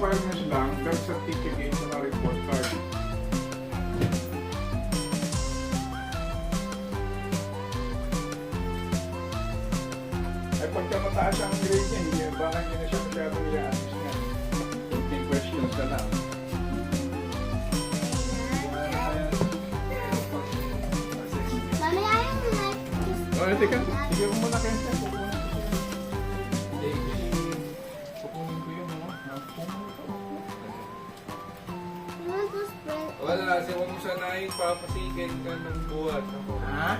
requirements lang, birth certificate sa report card. Ay pagka mataas ang grade niya, hindi, baka hindi na siya masyadong i-assist niya. Kunting questions ka lang. Mami, ayaw mo na. O, teka, sige ko muna kayo. Kukunin ko yun, no? Wala, kasi huwag mo sanayin papasikin ka ng buhat. Ako. Ha?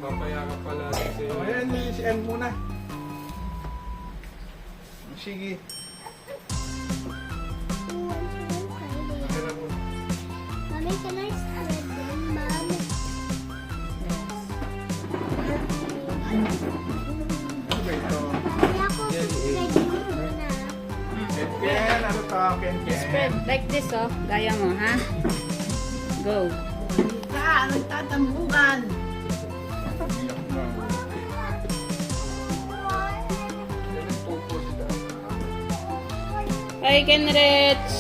Papaya ka pala sa'yo. O, ayan, si M muna. Sige. Kaya mo. Mami, can I spread them, Mom? Ano ba ito? Mami, ako spread mo muna. Ken, ano to? Ken. Spread like this, oh. Gaya mo, ha? Go. Ka, nagtatambukan. Iyak na. Yan ang tupo sila. Hi, Kenrich.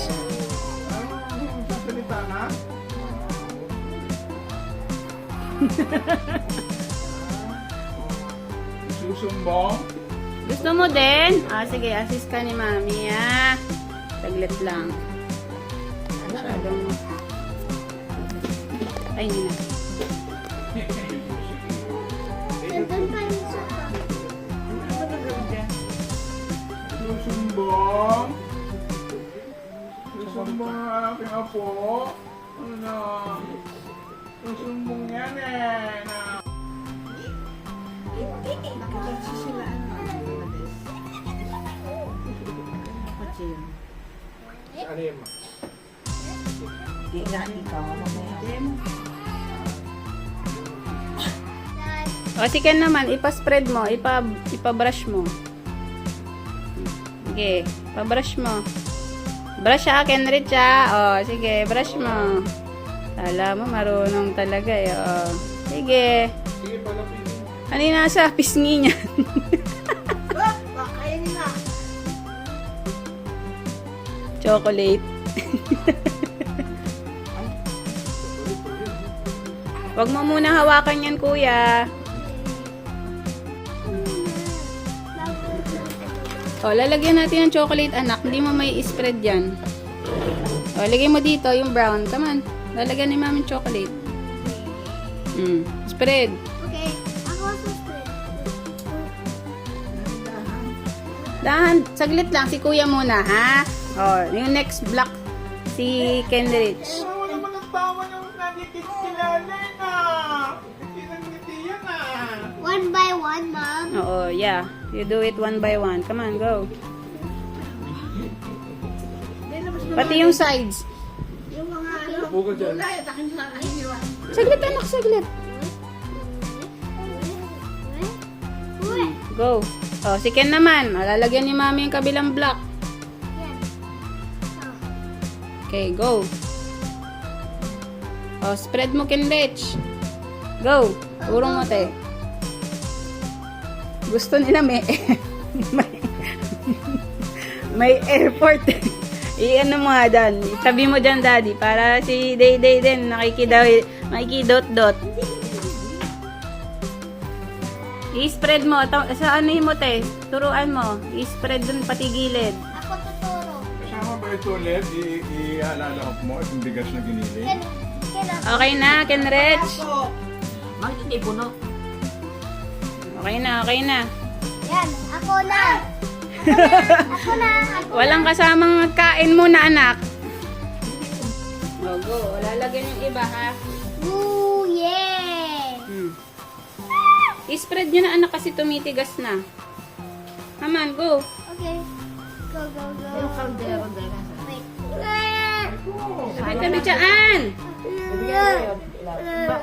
Sasalita na? Susumbong? Gusto mo din? Ah, sige, assist ka ni Mami, ha? Saglit lang. Masyadong... Ay, hindi na. Nandun pa yung sopa. Susumbong? Susumbong ang aking apo? Ano? Susumbong yan eh. Na. Nakakagsisilaan mo. Kasi yun. Ano yun, ma? Di nga ikaw, mamaya din. O, si Ken naman, ipa-spread mo, ipa-brush mo. Sige, pa-brush mo. Brush ha, Kenrich ha. O, sige, brush mo. Kala mo, marunong talaga eh. O, sige. Sige, palapitin. Ano yung nasa pisngi niya? Kakainin na. Chocolate. Wag mo muna hawakan yan, kuya. O, lalagyan natin ng chocolate, anak. Hindi mo may spread yan. O, lagay mo dito yung brown. Come on. Lalagyan ni mami chocolate. Spread. Okay, ako sa spread. Dahan, saglit lang. Si kuya muna, ha? O, yung next block, si Kenrich. Ano naman ang tawa ng nangiti kilala na? Hindi nangiti yan ah. One by one, Mom. Oo, yeah. You do it one by one. Come on, go. Pati yung sides. Yung mga ano, Upo ka dyan. gulay at akin sa kahiniwan. Saglit, anak, saglit. Uy! Go. Oh, si Ken naman. Lalagyan ni mami yung kabilang block. Yan. Okay, go. Oh, spread mo, Kenrich. Go. Turong mo, te. Gusto nila may airport. I-ano mo nga dyan. Itabi mo dyan, daddy. Para si Day din makikidot-dot. I-spread mo. Sa ano mo, te? Turuan mo. I-spread dun pati gilid. Ako tuturo. Kasama ba ito ulit? I-alala mo itong bigas na ginili? Okay na, Kenrich. Ako. Bakit hindi puno? Okay na, okay na. Yan, ako na. Ako na. Walang kasamang kain muna, anak. Go. Lalagyan yung iba, ha? Ooh, yeah. I-spread nyo na, anak, kasi tumitigas na. Come on, go. Okay. Go, go, go. Yung kaldero din. Wait. Sabi dyan.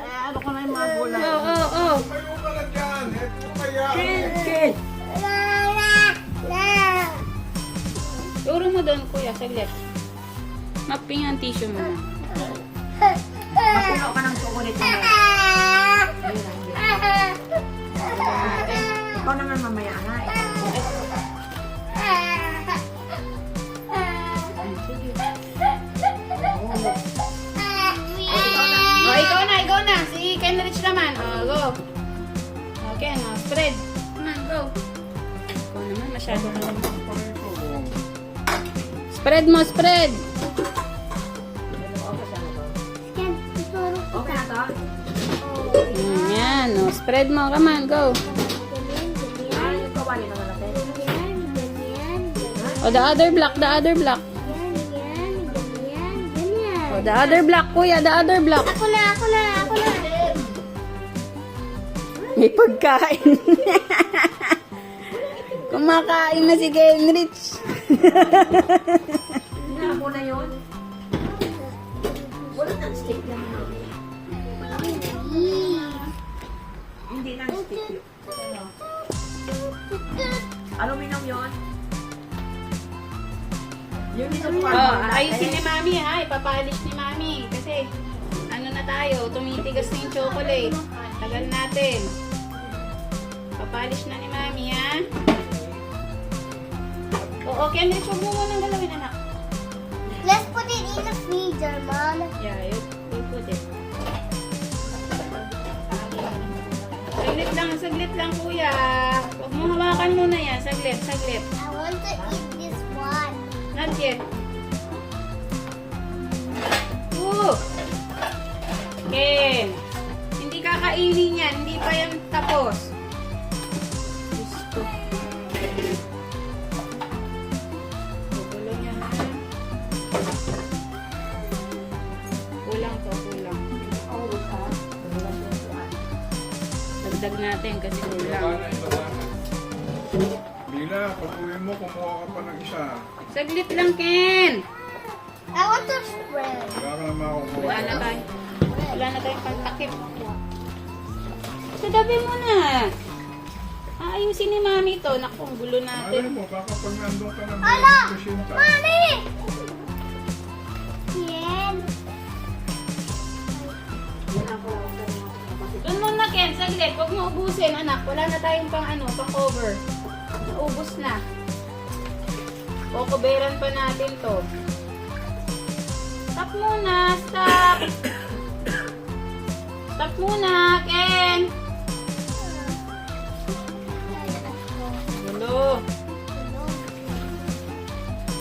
Ano ko na yung mga gulay? Oh. Kayo ka na dyan. Ito kaya. Kid! Turo mo doon, kuya, saglit. Mapping ang tissue mo. Mapuno ka ng chocolate mo. Ikaw naman mamaya na. yan. Sige. Ah, Ikaw na. Si Kenrich naman. Go. Okay, spread. Come on, go. Ikaw naman, masyado ka naman. Spread mo, spread. Ken, tuturo kita. Okay na to? Yan, spread mo. Come on, go. Ganyan, Yung kawali naman natin. ganyan, ganyan, ganyan, The other block. ganyan, ganyan. The other block, kuya. The other block. Ako na. May pagkain. Kumakain na si Kenrich. Hinahan mo na yun. Wala nang stick yan. Hindi nang stick yun. Aluminum yun. Yung Ayusin ni Mami ha. Ipapalis ni Mami. Kasi, ano na tayo, tumitigas na yung chocolate. Tagal natin. Papalis na ni Mami ha. Oo, Kenrich, huwag mo munang galawin, anak. Let's put it in the freezer, Mom. Yeah, you put it. Saglit lang, kuya. Huwag mo hawakan muna yan. Saglit. I want to eat this one. Not yet. Woo! Ken, hindi kakainin yan. Hindi pa yan tapos. Gusto. Gugulo niya ha. Kulang. Dagdag natin kasi kulang. Iba na. Bila, pag-uwi mo, kumuha ka pa ng isa. Saglit lang, Ken. I want to spread. Wala ka na makukuha. Wala na tayong pagtakip. Sadabi mo na. Aayusin ni Mami to. Naku, ang gulo Alam natin. mo, baka pag nandun ka na Ala! kusinta. Mommy! Ken. Doon muna, Ken. Saglit. Huwag mo ubusin, anak. Wala na tayong pang cover. Naubos na. Kukuberan pa natin to. Stop muna. Stop. Stop muna, Ken. Gulo.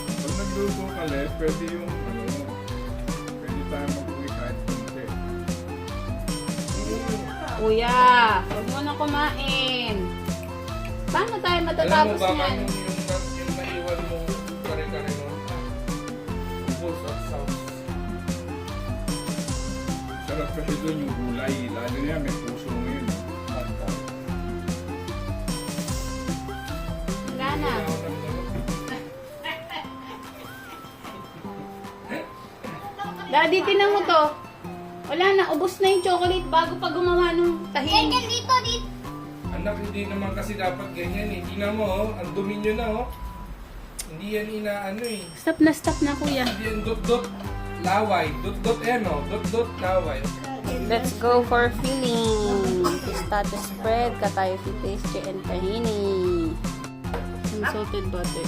Pag nagluto ka, pwede yung pwede tayo mag-uwi kahit konti. Kuya, huwag mo na kumain. Paano tayo Alam mo matatapos ba yan? yung naiwan mo kare-kare nun? Ubos at sauce. Sarap kasi doon yung gulay. Lalo niya, may puso ngayon. Wala na. Daddy, tinan mo to. Wala na, ubos na yung chocolate bago pa gumawa ng Ken, tahin. dito. Anak, hindi naman kasi dapat ganyan eh. Tingnan mo, oh. Ang dumi nyo na, oh. Hindi yan inaano eh. Stop na, kuya. Hindi yan dot-dot laway. Dot-dot, ayan, oh. Dot-dot laway. Let's go for filling. Pistache spread, katayo pastry, and tahini. Some salted butter.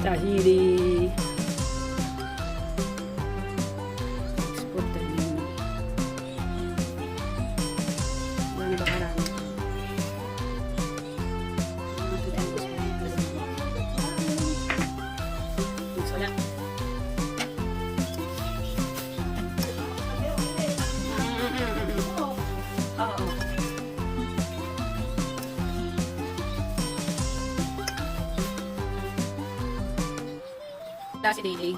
Tahiri. Export tahiri. Gano'n ba karami? Wala. Oo. Si Daily.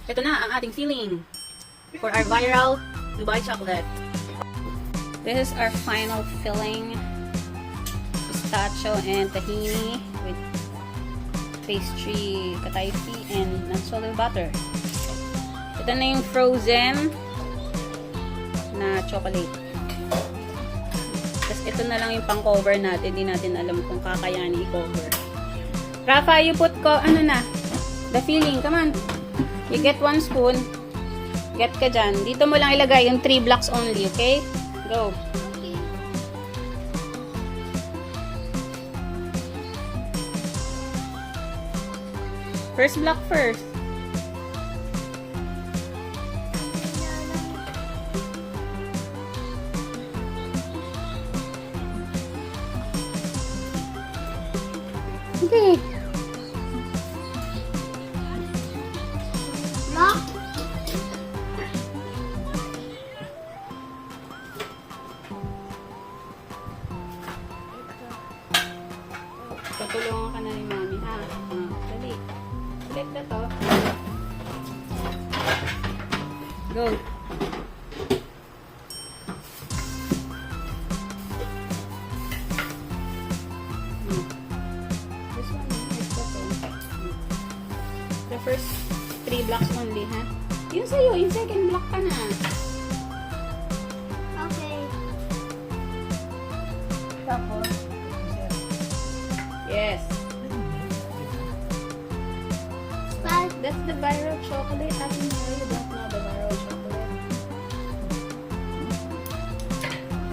Ito na ang ating filling for our viral Dubai chocolate. This is our final filling. Pistachio and tahini with pastry, kataifi, and non-solo butter. Ito na yung frozen na chocolate. Tapos ito na lang yung pang-cover natin. Hindi natin alam kung kakayanin i-cover. Rafa, you put the filling. Come on. You get 1 spoon. Get ka dyan. Dito mo lang ilagay yung 3 blocks only, okay? Go. Okay. First block first. Okay. Lock. Tutulungan ka na ni Mami, ha? Dali. Ulit na to. Go. This one, ito to. The first 3 blocks only, ha? Yun sa'yo, yung second block ka na. Okay. Tapos, Yes. But That's the viral chocolate. I think you don't know the viral chocolate.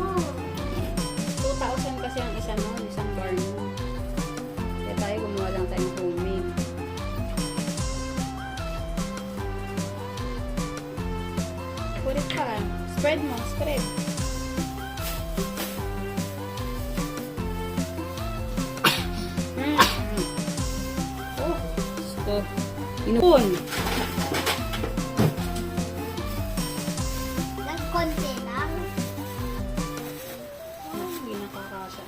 oh, 2,000 kasi ang isa nun, isang bar nun. Kaya tayo gumawa lang tayong homemade. Put it pa. Spread mo, spread. Oh, gusto. Inupon. nagkonti lang. Hindi nakakasya.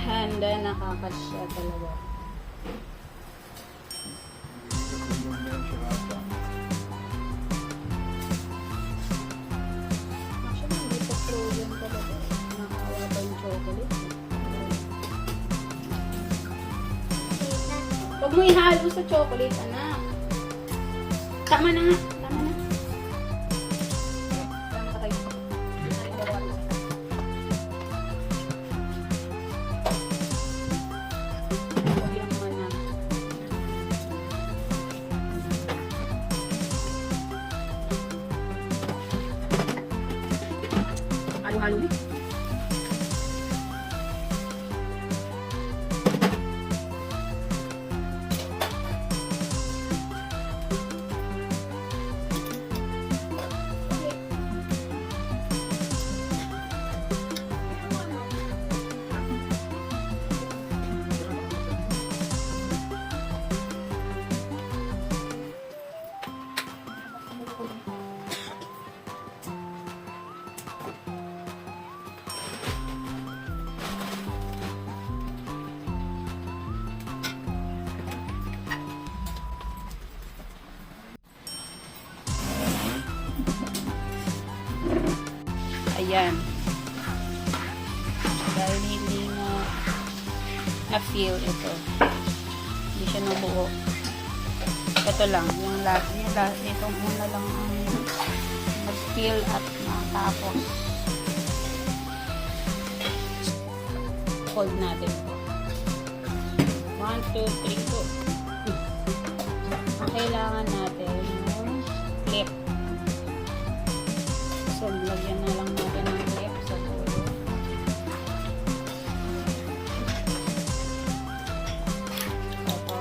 Handa, nakakasya talaga. Actually, hindi pa frozen talaga. Nakawa pa yung chocolate. Huwag mo ihalo sa chocolate, anak. Tama na nga. Tama na. Tama ka tayo. Hindi lang naman na. Halo-halo eh. Ayan. Dahil hindi mo na-feel ito. Hindi siya nabuo. Ito lang. Yung last. Itong una lang ang nag-feel at natapos. fold natin ito. 1, 2, 3, 4. Ang kailangan natin yung clip. So, lagyan na lang natin ng clip sa dulo. Ito.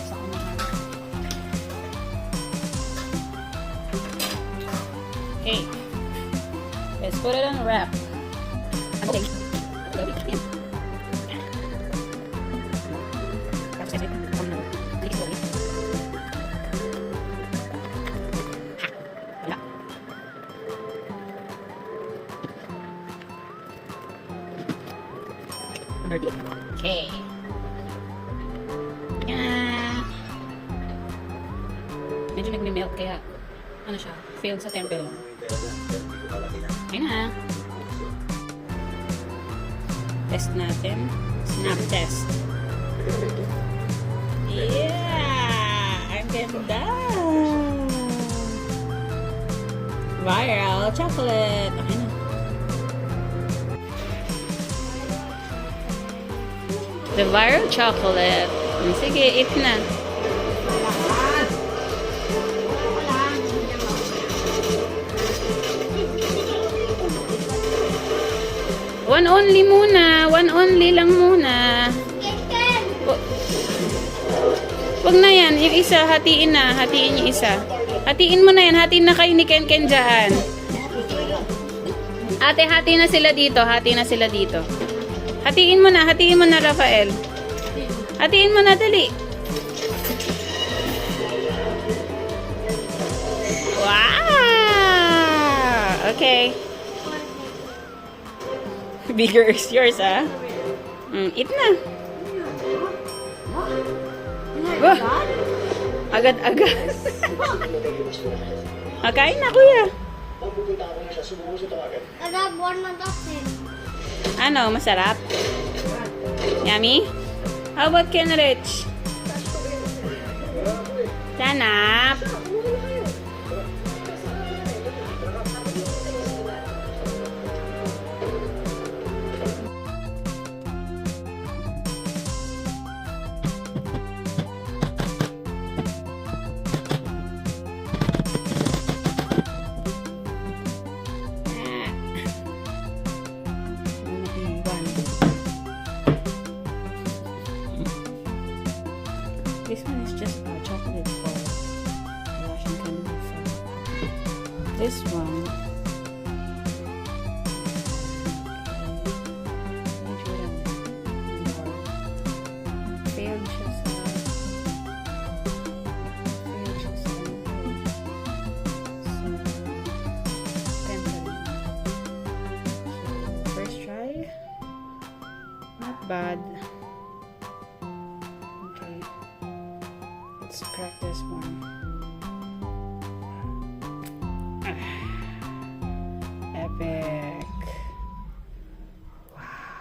Sa unahan. Okay. Let's put it on wrap. Okay. Okay. Yeah. Medyo nagme-melt kaya ano siya, failed sa temper lang. Ayun na. Test natin. Snap test. Yeah! Ang ganda! Viral chocolate. Okay na. The viral chocolate. Sige, eat na. One only muna. One only lang muna. Wag na yan. Yung isa, hatiin na. Hatiin yung isa. Hatiin mo na yan. Hatiin na kayo ni Ken Ken dyan. Ate, hati na sila dito. Hati na sila dito. Hatiin mo na, Rafael. Hatiin mo na, dali. Wow! Okay. Bigger is yours, ah. Eat na. Oh, agad-agad. Kain na, kuya. Kada buwan na kasi. Ano, masarap? Yummy? How about Kenrich? Tanap? This one is just chocolate ball. Russian candy flour. This one. Failed siya sa tempering. So, first try. Not bad. Okay. Let's crack this one. Epic. Wow.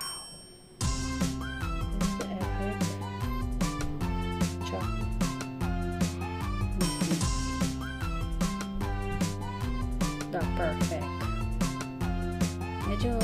This is the epic chocolate. The perfect. Medyo